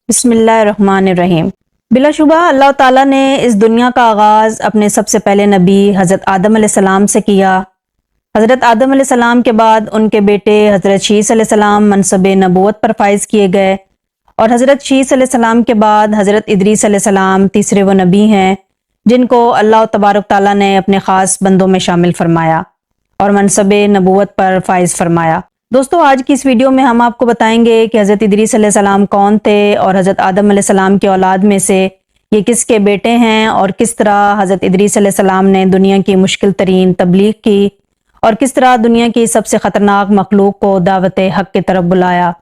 بسم اللہ الرحمن الرحیم۔ بلا شبہ اللہ تعالیٰ نے اس دنیا کا آغاز اپنے سب سے پہلے نبی حضرت آدم علیہ السلام سے کیا۔ حضرت آدم علیہ السلام کے بعد ان کے بیٹے حضرت شیس علیہ السلام منصب نبوت پر فائز کیے گئے، اور حضرت شیس علیہ السلام کے بعد حضرت ادریس علیہ السلام تیسرے وہ نبی ہیں جن کو اللہ تبارک تعالیٰ نے اپنے خاص بندوں میں شامل فرمایا اور منصب نبوت پر فائز فرمایا۔ دوستو، آج کی اس ویڈیو میں ہم آپ کو بتائیں گے کہ حضرت ادریس علیہ السلام کون تھے اور حضرت آدم علیہ السلام کی اولاد میں سے یہ کس کے بیٹے ہیں، اور کس طرح حضرت ادریس علیہ السلام نے دنیا کی مشکل ترین تبلیغ کی، اور کس طرح دنیا کی سب سے خطرناک مخلوق کو دعوت حق کی طرف بلایا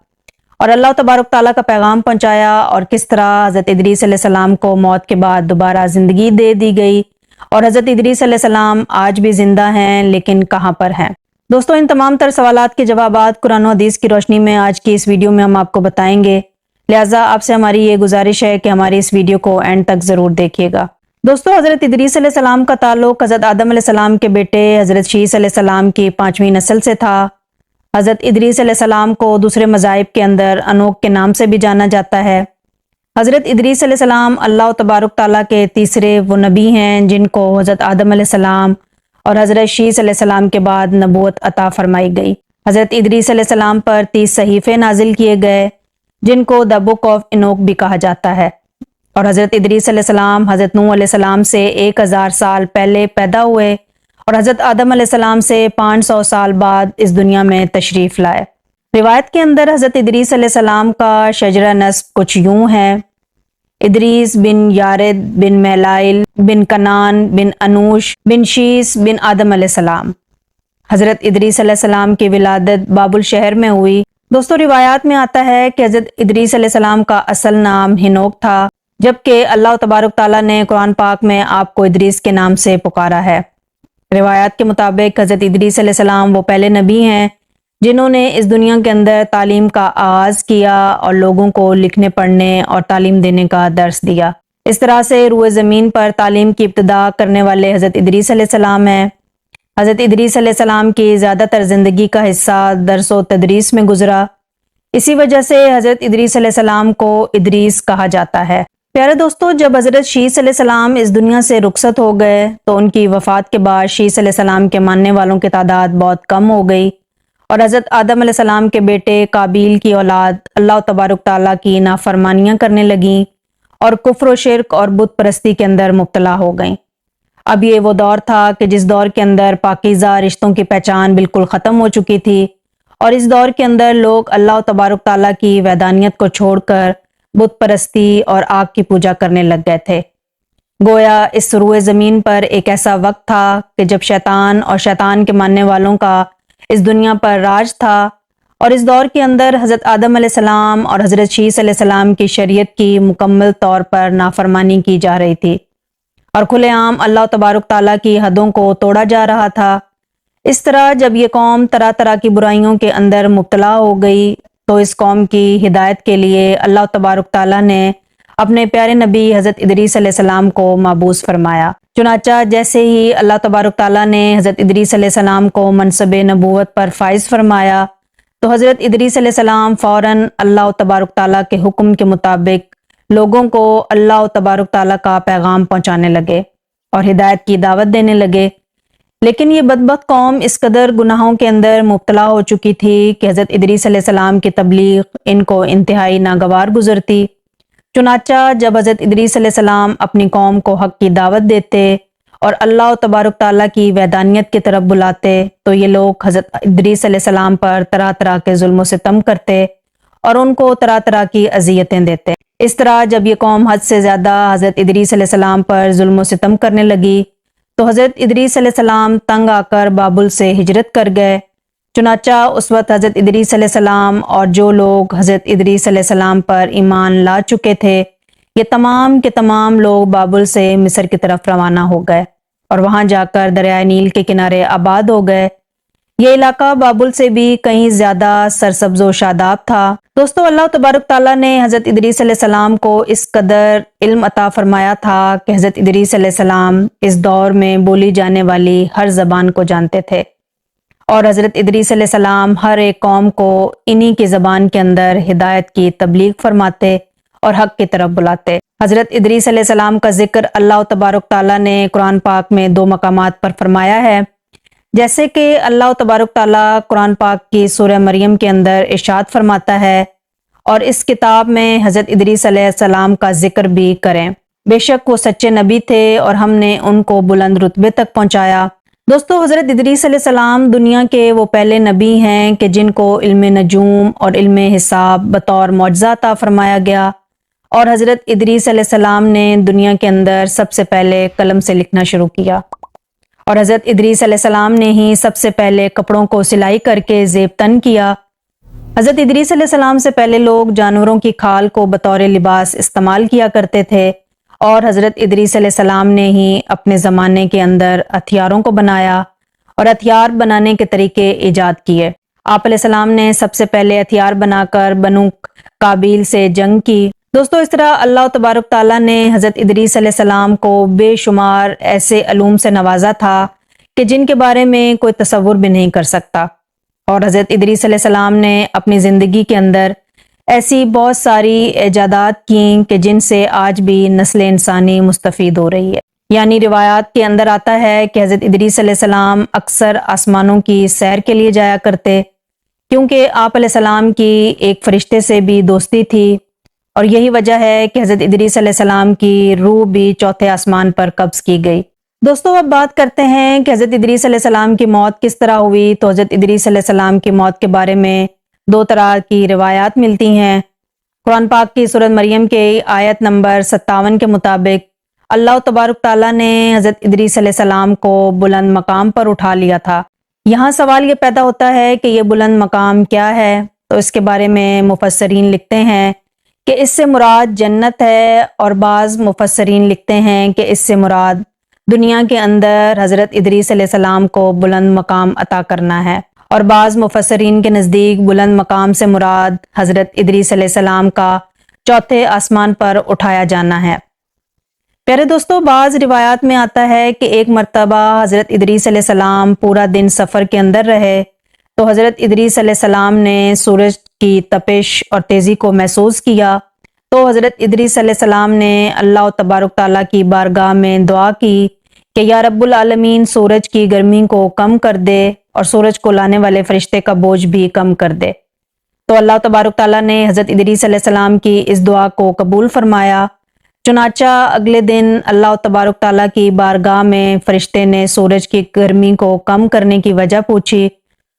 اور اللہ تبارک تعالیٰ کا پیغام پہنچایا، اور کس طرح حضرت ادریس علیہ السلام کو موت کے بعد دوبارہ زندگی دے دی گئی، اور حضرت ادریس علیہ السلام آج بھی زندہ ہیں لیکن کہاں پر ہیں۔ دوستو، ان تمام تر سوالات کے جوابات قرآن و حدیث کی روشنی میں آج کی اس ویڈیو میں ہم آپ کو بتائیں گے، لہٰذا آپ سے ہماری یہ گزارش ہے کہ ہماری اس ویڈیو کو اینڈ تک ضرور دیکھیے گا۔ دوستو، حضرت ادریس علیہ السلام کا تعلق حضرت آدم علیہ السلام کے بیٹے حضرت شیس علیہ السلام کی 5ویں نسل سے تھا۔ حضرت ادریس علیہ السلام کو دوسرے مذاہب کے اندر انوک کے نام سے بھی جانا جاتا ہے۔ حضرت ادریس علیہ السلام اللہ تبارک تعالیٰ کے تیسرے وہ نبی ہیں جن کو حضرت آدم علیہ السلام اور حضرت شیس علیہ السلام کے بعد نبوت عطا فرمائی گئی۔ حضرت ادریس علیہ السلام پر 30 صحیفے نازل کیے گئے جن کو دی بک آف انوک بھی کہا جاتا ہے، اور حضرت ادریس علیہ السلام حضرت نوح علیہ السلام سے 1000 سال پہلے پیدا ہوئے اور حضرت آدم علیہ السلام سے 500 سال بعد اس دنیا میں تشریف لائے۔ روایت کے اندر حضرت ادریس علیہ السلام کا شجرہ نسب کچھ یوں ہے: ادریس بن یارد بن میلائل بن کنان بن انوش بن شیس بن آدم علیہ السلام۔ حضرت ادریس علیہ السلام کی ولادت بابل شہر میں ہوئی۔ دوستو، روایات میں آتا ہے کہ حضرت ادریس علیہ السلام کا اصل نام ہنوک تھا، جبکہ اللہ تبارک تعالیٰ نے قرآن پاک میں آپ کو ادریس کے نام سے پکارا ہے۔ روایات کے مطابق حضرت ادریس علیہ السلام وہ پہلے نبی ہیں جنہوں نے اس دنیا کے اندر تعلیم کا آغاز کیا اور لوگوں کو لکھنے پڑھنے اور تعلیم دینے کا درس دیا۔ اس طرح سے روئے زمین پر تعلیم کی ابتدا کرنے والے حضرت ادریس علیہ السلام ہیں۔ حضرت ادریس علیہ السلام کی زیادہ تر زندگی کا حصہ درس و تدریس میں گزرا، اسی وجہ سے حضرت ادریس علیہ السلام کو ادریس کہا جاتا ہے۔ پیارے دوستو، جب حضرت شیس علیہ السلام اس دنیا سے رخصت ہو گئے تو ان کی وفات کے بعد شیس علیہ السلام کے ماننے والوں کی تعداد بہت کم ہو گئی، اور حضرت آدم علیہ السلام کے بیٹے قابیل کی اولاد اللہ تبارک تعالیٰ کی نافرمانیاں کرنے لگیں اور کفر و شرک اور بت پرستی کے اندر مبتلا ہو گئیں۔ اب یہ وہ دور تھا کہ جس دور کے اندر پاکیزہ رشتوں کی پہچان بالکل ختم ہو چکی تھی، اور اس دور کے اندر لوگ اللہ تبارک تعالیٰ کی وحدانیت کو چھوڑ کر بت پرستی اور آگ کی پوجا کرنے لگ گئے تھے۔ گویا اس روئے زمین پر ایک ایسا وقت تھا کہ جب شیطان اور شیطان کے ماننے والوں کا اس دنیا پر راج تھا، اور اس دور کے اندر حضرت آدم علیہ السلام اور حضرت شیس علیہ السلام کی شریعت کی مکمل طور پر نافرمانی کی جا رہی تھی، اور کھلے عام اللہ تبارک تعالیٰ کی حدوں کو توڑا جا رہا تھا۔ اس طرح جب یہ قوم طرح طرح کی برائیوں کے اندر مبتلا ہو گئی تو اس قوم کی ہدایت کے لیے اللہ تبارک تعالیٰ نے اپنے پیارے نبی حضرت ادریس علیہ السلام کو مبعوث فرمایا۔ چنانچہ جیسے ہی اللہ تبارک تعالیٰ نے حضرت ادریس علیہ السلام کو منصب نبوت پر فائز فرمایا تو حضرت ادریس علیہ السلام فوراً اللہ تبارک تعالیٰ کے حکم کے مطابق لوگوں کو اللہ تبارک تعالیٰ کا پیغام پہنچانے لگے اور ہدایت کی دعوت دینے لگے۔ لیکن یہ بدبخت قوم اس قدر گناہوں کے اندر مبتلا ہو چکی تھی کہ حضرت ادریس علیہ السلام کی تبلیغ ان کو انتہائی ناگوار گزرتی۔ چنانچہ جب حضرت ادریس علیہ السلام اپنی قوم کو حق کی دعوت دیتے اور اللہ تبارک تعالیٰ کی وحدانیت کی طرف بلاتے تو یہ لوگ حضرت ادریس علیہ السلام پر طرح طرح کے ظلم و ستم کرتے اور ان کو طرح طرح کی اذیتیں دیتے۔ اس طرح جب یہ قوم حد سے زیادہ حضرت ادریس علیہ السلام پر ظلم و ستم کرنے لگی تو حضرت ادریس علیہ السلام تنگ آ کر بابل سے ہجرت کر گئے۔ چنانچہ اس وقت حضرت ادریس علیہ السلام اور جو لوگ حضرت ادریس علیہ السلام پر ایمان لا چکے تھے یہ تمام کے تمام لوگ بابل سے مصر کی طرف روانہ ہو گئے اور وہاں جا کر دریائے نیل کے کنارے آباد ہو گئے۔ یہ علاقہ بابل سے بھی کہیں زیادہ سرسبز و شاداب تھا۔ دوستو، اللہ تبارک تعالیٰ نے حضرت ادریس علیہ السلام کو اس قدر علم عطا فرمایا تھا کہ حضرت ادریس علیہ السلام اس دور میں بولی جانے والی ہر زبان کو جانتے تھے، اور حضرت ادریس علیہ السلام ہر ایک قوم کو انہی کی زبان کے اندر ہدایت کی تبلیغ فرماتے اور حق کی طرف بلاتے۔ حضرت ادریس علیہ السلام کا ذکر اللہ تبارک تعالیٰ نے قرآن پاک میں 2 مقامات پر فرمایا ہے، جیسے کہ اللہ تبارک تعالیٰ قرآن پاک کی سورہ مریم کے اندر ارشاد فرماتا ہے، اور اس کتاب میں حضرت ادریس علیہ السلام کا ذکر بھی کریں، بے شک وہ سچے نبی تھے اور ہم نے ان کو بلند رتبے تک پہنچایا۔ دوستو، حضرت ادریس علیہ السلام دنیا کے وہ پہلے نبی ہیں کہ جن کو علم نجوم اور علم حساب بطور معجزہ عطا فرمایا گیا، اور حضرت ادریس علیہ السلام نے دنیا کے اندر سب سے پہلے قلم سے لکھنا شروع کیا، اور حضرت ادریس علیہ السلام نے ہی سب سے پہلے کپڑوں کو سلائی کر کے زیب تن کیا۔ حضرت ادریس علیہ السلام سے پہلے لوگ جانوروں کی کھال کو بطور لباس استعمال کیا کرتے تھے، اور حضرت ادریس علیہ السلام نے ہی اپنے زمانے کے اندر ہتھیاروں کو بنایا اور ہتھیار بنانے کے طریقے ایجاد کیے۔ آپ علیہ السلام نے سب سے پہلے ہتھیار بنا کر بنو قابیل سے جنگ کی۔ دوستو، اس طرح اللہ تبارک تعالیٰ نے حضرت ادریس علیہ السلام کو بے شمار ایسے علوم سے نوازا تھا کہ جن کے بارے میں کوئی تصور بھی نہیں کر سکتا، اور حضرت ادریس علیہ السلام نے اپنی زندگی کے اندر ایسی بہت ساری ایجادات کیں کہ جن سے آج بھی نسل انسانی مستفید ہو رہی ہے۔ یعنی روایات کے اندر آتا ہے کہ حضرت ادریس علیہ السلام اکثر آسمانوں کی سیر کے لیے جایا کرتے، کیونکہ آپ علیہ السلام کی ایک فرشتے سے بھی دوستی تھی، اور یہی وجہ ہے کہ حضرت ادریس علیہ السلام کی روح بھی چوتھے آسمان پر قبض کی گئی۔ دوستو، اب بات کرتے ہیں کہ حضرت ادریس علیہ السلام کی موت کس طرح ہوئی۔ تو حضرت ادریس علیہ السلام کی موت کے بارے میں 2 طرح کی روایات ملتی ہیں۔ قرآن پاک کی سورۃ مریم کے آیت نمبر 57 کے مطابق اللہ تبارک تعالیٰ نے حضرت ادریس علیہ السلام کو بلند مقام پر اٹھا لیا تھا۔ یہاں سوال یہ پیدا ہوتا ہے کہ یہ بلند مقام کیا ہے؟ تو اس کے بارے میں مفسرین لکھتے ہیں کہ اس سے مراد جنت ہے، اور بعض مفسرین لکھتے ہیں کہ اس سے مراد دنیا کے اندر حضرت ادریس علیہ السلام کو بلند مقام عطا کرنا ہے، اور بعض مفسرین کے نزدیک بلند مقام سے مراد حضرت ادریس علیہ السلام کا چوتھے آسمان پر اٹھایا جانا ہے۔ پیارے دوستو، بعض روایات میں آتا ہے کہ ایک مرتبہ حضرت ادریس علیہ السلام پورا دن سفر کے اندر رہے، تو حضرت ادریس علیہ السلام نے سورج کی تپش اور تیزی کو محسوس کیا، تو حضرت ادریس علیہ السلام نے اللہ تبارک تعالیٰ کی بارگاہ میں دعا کی کہ یا رب العالمین سورج کی گرمی کو کم کر دے اور سورج کو لانے والے فرشتے کا بوجھ بھی کم کر دے۔ تو اللہ تبارک تعالیٰ نے حضرت ادریس علیہ السلام کی اس دعا کو قبول فرمایا۔ چنانچہ اگلے دن اللہ تبارک تعالیٰ کی بارگاہ میں فرشتے نے سورج کی گرمی کو کم کرنے کی وجہ پوچھی،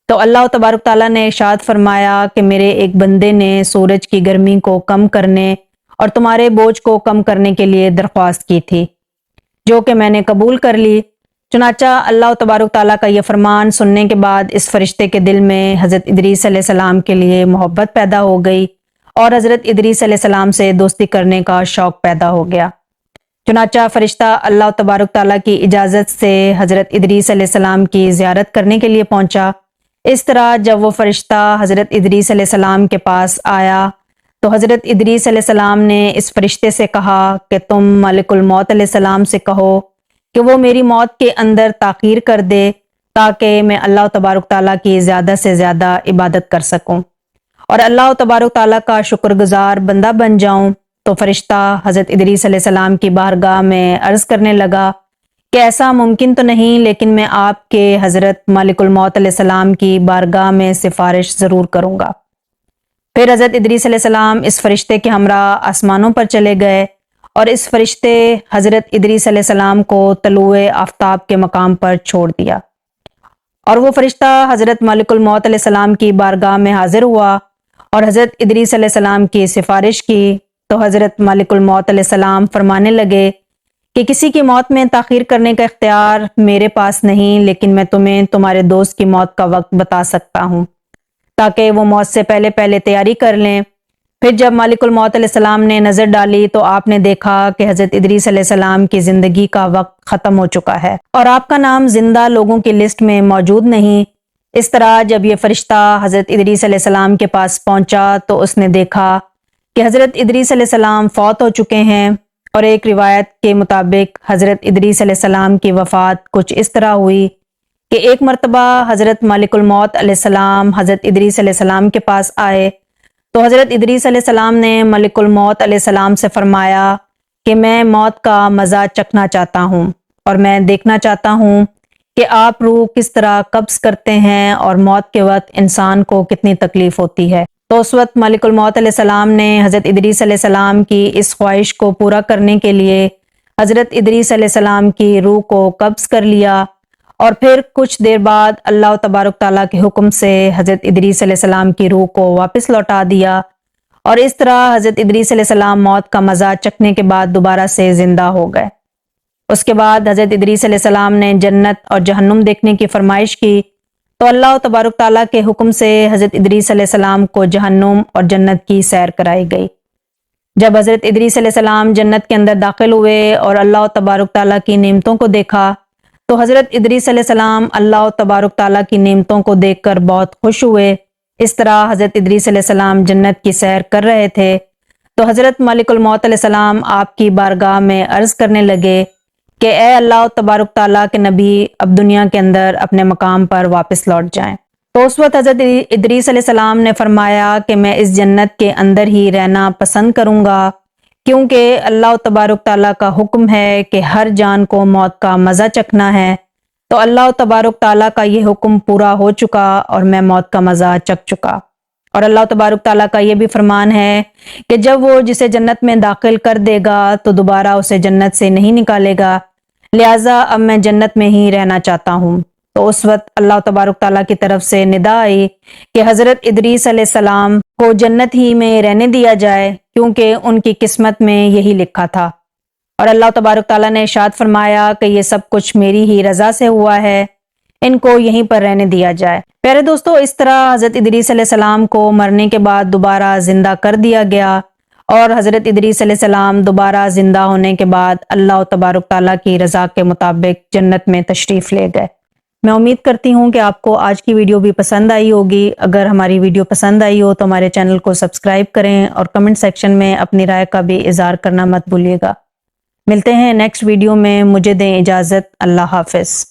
تو اللہ تبارک تعالیٰ نے ارشاد فرمایا کہ میرے ایک بندے نے سورج کی گرمی کو کم کرنے اور تمہارے بوجھ کو کم کرنے کے لیے درخواست کی تھی، جو کہ میں نے قبول کر لی۔ چنانچہ اللہ تبارک تعالیٰ کا یہ فرمان سننے کے بعد اس فرشتے کے دل میں حضرت ادریس علیہ السلام کے لیے محبت پیدا ہو گئی، اور حضرت ادریس علیہ السلام سے دوستی کرنے کا شوق پیدا ہو گیا۔ چنانچہ فرشتہ اللہ تبارک تعالیٰ کی اجازت سے حضرت ادریس علیہ السلام کی زیارت کرنے کے لیے پہنچا۔ اس طرح جب وہ فرشتہ حضرت ادریس علیہ السلام کے پاس آیا تو حضرت ادریس علیہ السلام نے اس فرشتے سے کہا کہ تم ملک الموت علیہ السلام سے کہو کہ وہ میری موت کے اندر تاخیر کر دے، تاکہ میں اللہ تبارک تعالیٰ کی زیادہ سے زیادہ عبادت کر سکوں اور اللہ تبارک تعالیٰ کا شکر گزار بندہ بن جاؤں۔ تو فرشتہ حضرت ادریس علیہ السلام کی بارگاہ میں عرض کرنے لگا کہ ایسا ممکن تو نہیں، لیکن میں آپ کے حضرت ملک الموت علیہ السلام کی بارگاہ میں سفارش ضرور کروں گا۔ پھر حضرت ادریس علیہ السلام اس فرشتے کے ہمراہ آسمانوں پر چلے گئے، اور اس فرشتے حضرت ادریس علیہ السلام کو طلوع آفتاب کے مقام پر چھوڑ دیا، اور وہ فرشتہ حضرت ملک الموت علیہ السلام کی بارگاہ میں حاضر ہوا اور حضرت ادریس علیہ السلام کی سفارش کی۔ تو حضرت ملک الموت علیہ السلام فرمانے لگے کہ کسی کی موت میں تاخیر کرنے کا اختیار میرے پاس نہیں، لیکن میں تمہیں تمہارے دوست کی موت کا وقت بتا سکتا ہوں تاکہ وہ موت سے پہلے پہلے تیاری کر لیں۔ پھر جب مالک الموت علیہ السلام نے نظر ڈالی تو آپ نے دیکھا کہ حضرت ادریس علیہ السلام کی زندگی کا وقت ختم ہو چکا ہے اور آپ کا نام زندہ لوگوں کی لسٹ میں موجود نہیں۔ اس طرح جب یہ فرشتہ حضرت ادریس علیہ السلام کے پاس پہنچا تو اس نے دیکھا کہ حضرت ادریس علیہ السلام فوت ہو چکے ہیں، اور ایک روایت کے مطابق حضرت ادریس علیہ السلام کی وفات کچھ اس طرح ہوئی کہ ایک مرتبہ حضرت ملک الموت علیہ السلام حضرت ادریس علیہ السلام کے پاس آئے تو حضرت ادریس علیہ السلام نے ملک الموت علیہ السلام سے فرمایا کہ میں موت کا مزہ چکھنا چاہتا ہوں اور میں دیکھنا چاہتا ہوں کہ آپ روح کس طرح قبض کرتے ہیں اور موت کے وقت انسان کو کتنی تکلیف ہوتی ہے۔ تو اس وقت ملک الموت علیہ السلام نے حضرت ادریس علیہ السلام کی اس خواہش کو پورا کرنے کے لیے حضرت ادریس علیہ السلام کی روح کو قبض کر لیا، اور پھر کچھ دیر بعد اللہ تبارک تعالیٰ کے حکم سے حضرت ادریس علیہ السلام کی روح کو واپس لوٹا دیا، اور اس طرح حضرت ادریس علیہ السلام موت کا مزہ چکھنے کے بعد دوبارہ سے زندہ ہو گئے۔ اس کے بعد حضرت ادریس علیہ السلام نے جنت اور جہنم دیکھنے کی فرمائش کی، تو اللہ تبارک تعالیٰ کے حکم سے حضرت ادریس علیہ السلام کو جہنم اور جنت کی سیر کرائی گئی۔ جب حضرت ادریس علیہ السلام جنت کے اندر داخل ہوئے اور اللہ تبارک تعالیٰ کی نعمتوں کو دیکھا، تو حضرت ادریس علیہ السلام اللہ تبارک تعالیٰ کی نعمتوں کو دیکھ کر بہت خوش ہوئے۔ اس طرح حضرت ادریس علیہ السلام جنت کی سیر کر رہے تھے تو حضرت ملک الموت علیہ السلام آپ کی بارگاہ میں عرض کرنے لگے کہ اے اللہ تبارک تعالیٰ کے نبی، اب دنیا کے اندر اپنے مقام پر واپس لوٹ جائیں۔ تو اس وقت حضرت ادریس علیہ السلام نے فرمایا کہ میں اس جنت کے اندر ہی رہنا پسند کروں گا، کیونکہ اللہ تبارک تعالیٰ کا حکم ہے کہ ہر جان کو موت کا مزہ چکھنا ہے، تو اللہ تبارک تعالیٰ کا یہ حکم پورا ہو چکا اور میں موت کا مزہ چکھ چکا۔ اور اللہ تبارک تعالیٰ کا یہ بھی فرمان ہے کہ جب وہ جسے جنت میں داخل کر دے گا تو دوبارہ اسے جنت سے نہیں نکالے گا، لہٰذا اب میں جنت میں ہی رہنا چاہتا ہوں۔ تو اس وقت اللہ تبارک تعالیٰ کی طرف سے ندا آئی کہ حضرت ادریس علیہ السلام کو جنت ہی میں رہنے دیا جائے، کیونکہ ان کی قسمت میں یہی لکھا تھا۔ اور اللہ تبارک تعالیٰ نے ارشاد فرمایا کہ یہ سب کچھ میری ہی رضا سے ہوا ہے، ان کو یہیں پر رہنے دیا جائے۔ پیارے دوستو، اس طرح حضرت ادریس علیہ السلام کو مرنے کے بعد دوبارہ زندہ کر دیا گیا، اور حضرت ادریس علیہ السلام دوبارہ زندہ ہونے کے بعد اللہ تبارک تعالیٰ کی رضا کے مطابق جنت میں تشریف لے گئے۔ میں امید کرتی ہوں کہ آپ کو آج کی ویڈیو بھی پسند آئی ہوگی۔ اگر ہماری ویڈیو پسند آئی ہو تو ہمارے چینل کو سبسکرائب کریں اور کمنٹ سیکشن میں اپنی رائے کا بھی اظہار کرنا مت بھولیے گا۔ ملتے ہیں نیکسٹ ویڈیو میں، مجھے دیں اجازت، اللہ حافظ۔